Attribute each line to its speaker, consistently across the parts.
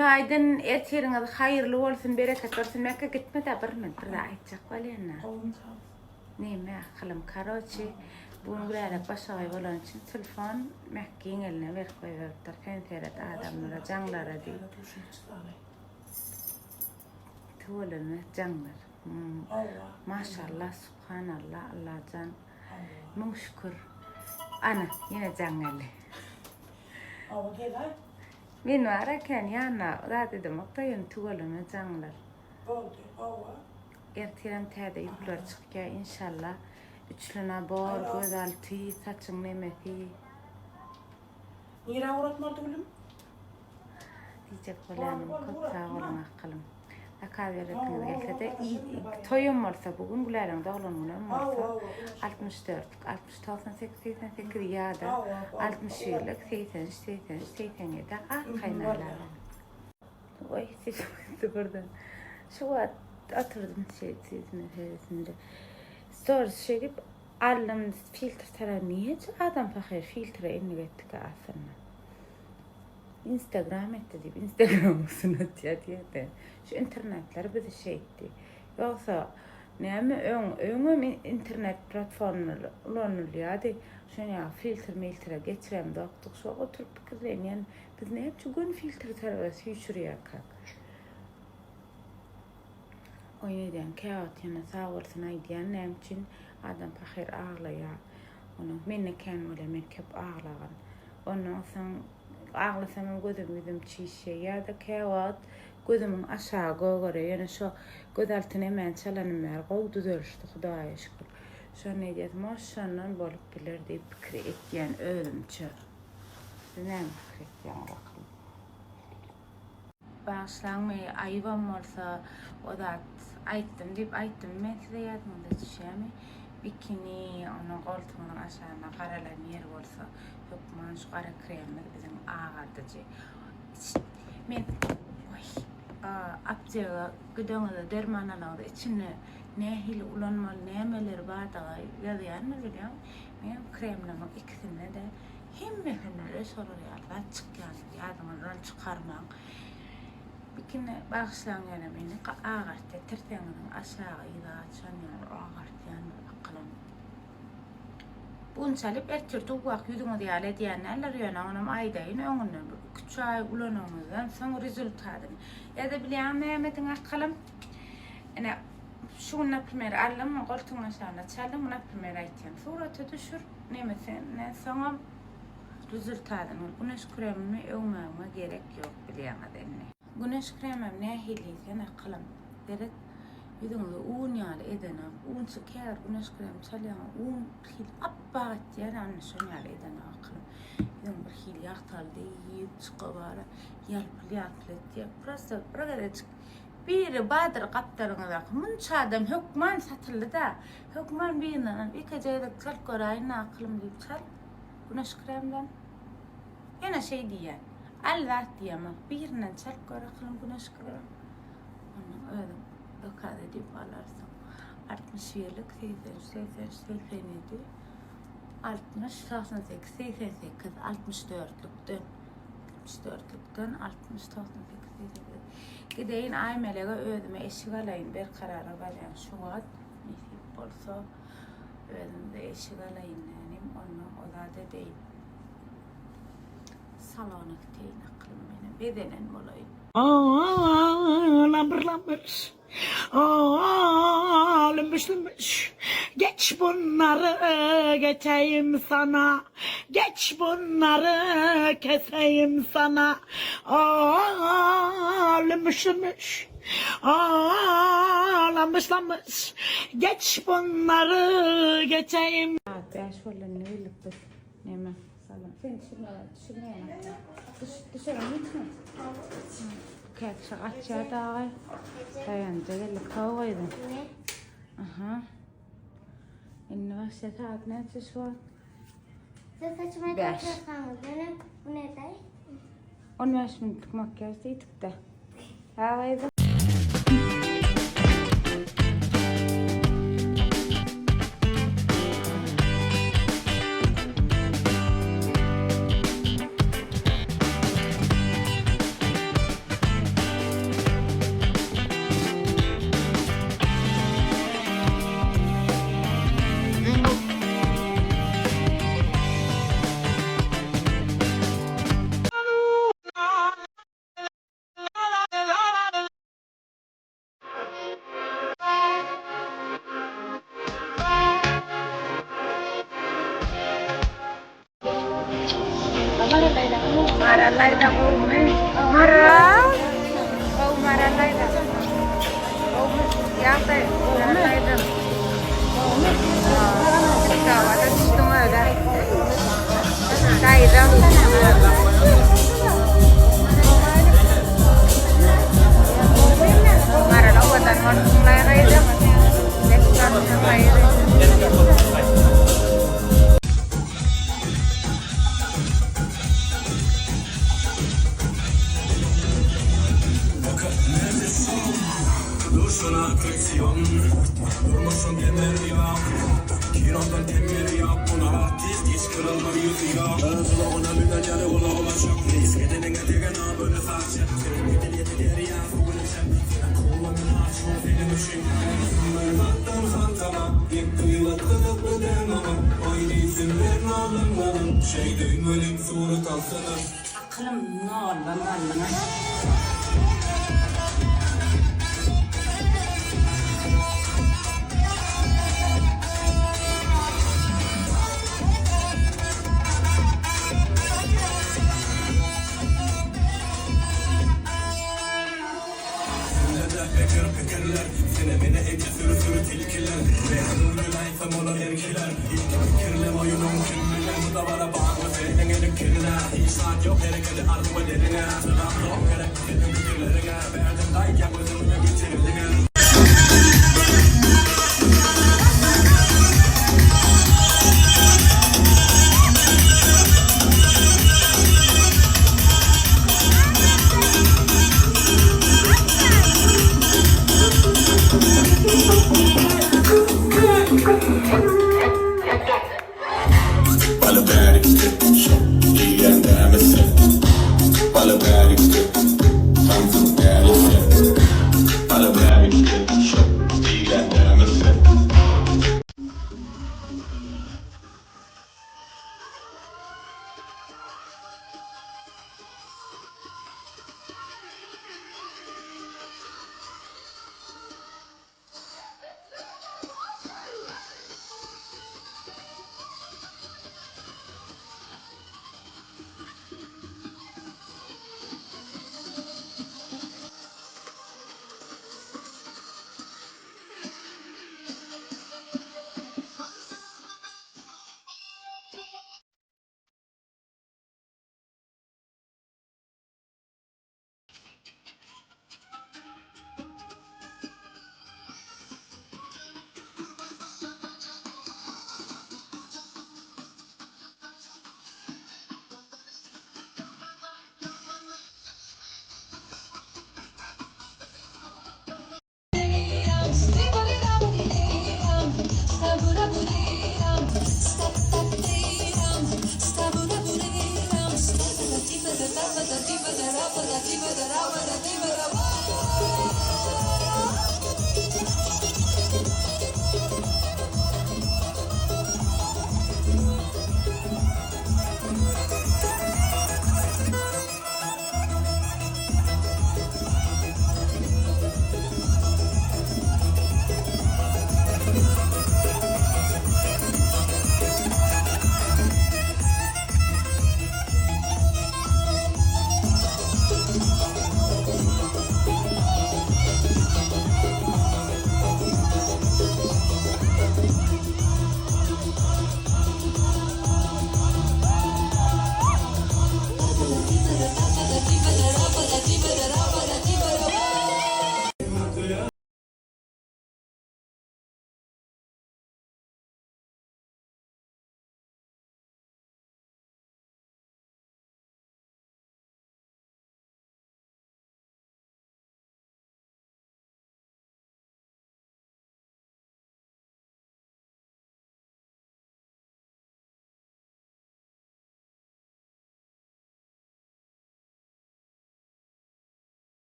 Speaker 1: Günaydın, ertiriniz hayırlı olsun, bereket olsun. Mekka gitme de bir mintir de aytacak balena. Neyme kılım karoçi. Bugün gülerek başağay olan için telefon Mekke'nin eline ver koyuyorlar. Fenteret adamlara, canlara değil. Tuğulunu canlar. Maşallah, subhanallah, Allah can. Mun şükür. Ana, yine canlı. Min varken yana, da dedim, oktayın tuğulunu canlar. Ertirem tədə yüklər çıxıya inşallah. Üçlünə bor, gözaltı, saçın nemeti.
Speaker 2: Nira uğratmadı oğlum?
Speaker 1: Diyecek olanım, çok sağ olun akılım. Akaveretiniz gelse de toyum olsa bugün gülerim de olanım olsa 64, 68 ya da 60 yıllık 87 kaynarlar. Oy siz buradan. Şu an atırdım sizin stories şey aldım filtre tara niye adam fakir filtre inni ettik aslında. Instagram etti deyip Instagram'ısını diye de şu internetler bizi şey etti. Yoksa neymi öngüm internet platformları yani şuna filtre geçirem doktuk şu oturup fikirleyin yani biz ne yapacağız gün filtre tarafı şuraya kalk. Oynayan kağıt yana sağ olsun aydiyan nem için adam fakir ağlaya onu minne kendime men kep ağlagan ondan sonra ağlasam gözüm çişe ya da kağıt gözümün aşağı göre yani şu göz altına hemen çalanım var qoğdu dörüştü Xudaya şükür şu ne diyet maşallah bolup bilir deyip fikir etdiyen ölümçü nem fikir etdiyen rakım başlanmayı ayıvam olsa o da ayttım deyip ayttım men size yadımda düşemi bikini onun koltuğunun aşağına karalan yer olsa hükman şu kara kremler bizim ağardıcı men aptega gıdağında dermanalar içine nehil ulanmalı nemeler bardağı yazıyanlar biliyorum men kremlemek ikisine de hemme soruyorlar çıkan yadımdan çıkarmak bikini bağışlangan beni ağarttı terteninin aşağı ida çanıyor ağartyan akılım bunçalıp ertirtu vak yüzüne diyale diyenler yanağınım aydayın önüne küçük ay ulanımızdan son rezultatını ya da bileyim Mehmet'in akılım yani şuna primer alım koltuğun aşağına çalım buna primer aytyan suratı düşür ne sonra rezultatını güneş kremimi övmeme gerek yok bileyim adını güneş kremim ne hiliyken akılım deret yüzünde un yağlı edene un çıkar güneş kremi çalyan un hil abbat yani anlaşılıyor edene akılım yüzün bir hil yaktal değil çıkıvara yalpılyaklet diye prosta bırakacak bir badır kaptarına munçadım hükman satıldı da hükman birinden bir kecayda çal korayına akılım deyip çal güneş kremden yine şey diye Allah diyemem birinden çal koray akılım güneş krem onu öyle dokad edip alarsan 60 yıllık 87 60 98 88 64'lükten 60 98 gideyin aymelega ödüme eşik alayın bir karara balayan şu an nasip olsa ödümde eşik alayın yani onu o da değil salonik değil aklım benim bedenen olayım
Speaker 2: Lambır. Lümbüş. Geç bunları geçeyim sana. Geç bunları keseyim sana. Lümbüş. Lambış. Geç bunları geçeyim.
Speaker 1: Ben şöyle ne bilip bak. Neyme salam. Sen şunu yana. Dışarı mı çıkma? Kek aşağı da dayandı gelip kavgaydı. Aha. İnne başta ne şu an?
Speaker 3: Sen saçma kalmadın. Bu ne day?
Speaker 1: 15 minutlik makyaj değil de. Havaydı. marallayda maral oh marallayda oh yaqday marallayda kawada düştüm öyle kaydım marala wadan mulai kaydım leksan kaydım
Speaker 4: Duruşuna atraksiyon, durmuşsun demir ya. Kirondan demir ya, buna artist hiç kırılma yüzü ya. Kulağına bir geceli kulağına çok risk edenin edegen abone sarçı. Senin yedi ya, bugün sen. Kulağına açma benim için. Ben baktım fantama, bir kıyılat kılıp ödem ama. Aynı isimlerin alınmadım, şey duymalım surat alsana.
Speaker 2: Aklım ne olur.
Speaker 4: Pekerler, senemene ece sürü tilkiler. Beğenurlu layfım ona erkiler. İlk fikirle oyunun kimbiler. Bu da bana bağlı senin elikirine. Hiç saat yok hareketi arzumu derine. Sıram yok gerek senin fikirlerine. Verdim dayken gözümüne bitirdin.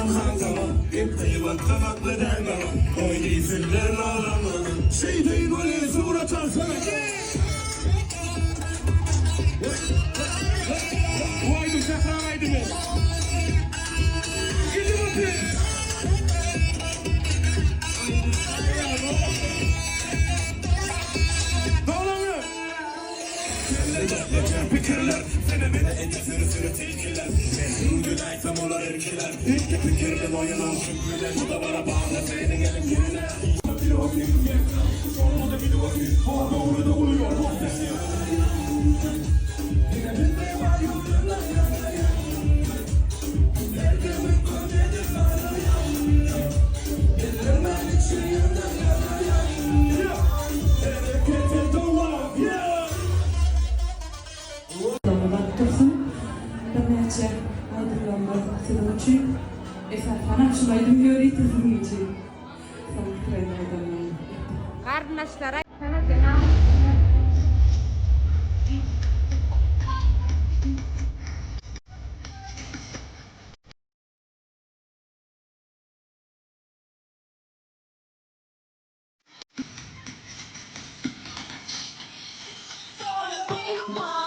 Speaker 4: Aman hanzama hep hayvan kanatlı derman Oynayısınlar ağlama Şey değil öyle zura çalsana Vay bu şakramaydı mı? Gidin bakayım Doğru Fikirler fenomene en sürü tilkiler Ben güleysem olar erkiler İlk fikirli oyunum şükrüler Bu da bana bağlı senin elin yerine Bir bakayım Sonra da bir bakayım Hava orada oluyor Yine bilmeyi var Derdimin kaderi sana Ellemen için yanına Harekete dolan
Speaker 5: Baktırsın, demece aydınlanmak için esasana şumaydım yöri tizim için.
Speaker 1: Kardeşler
Speaker 6: Wow.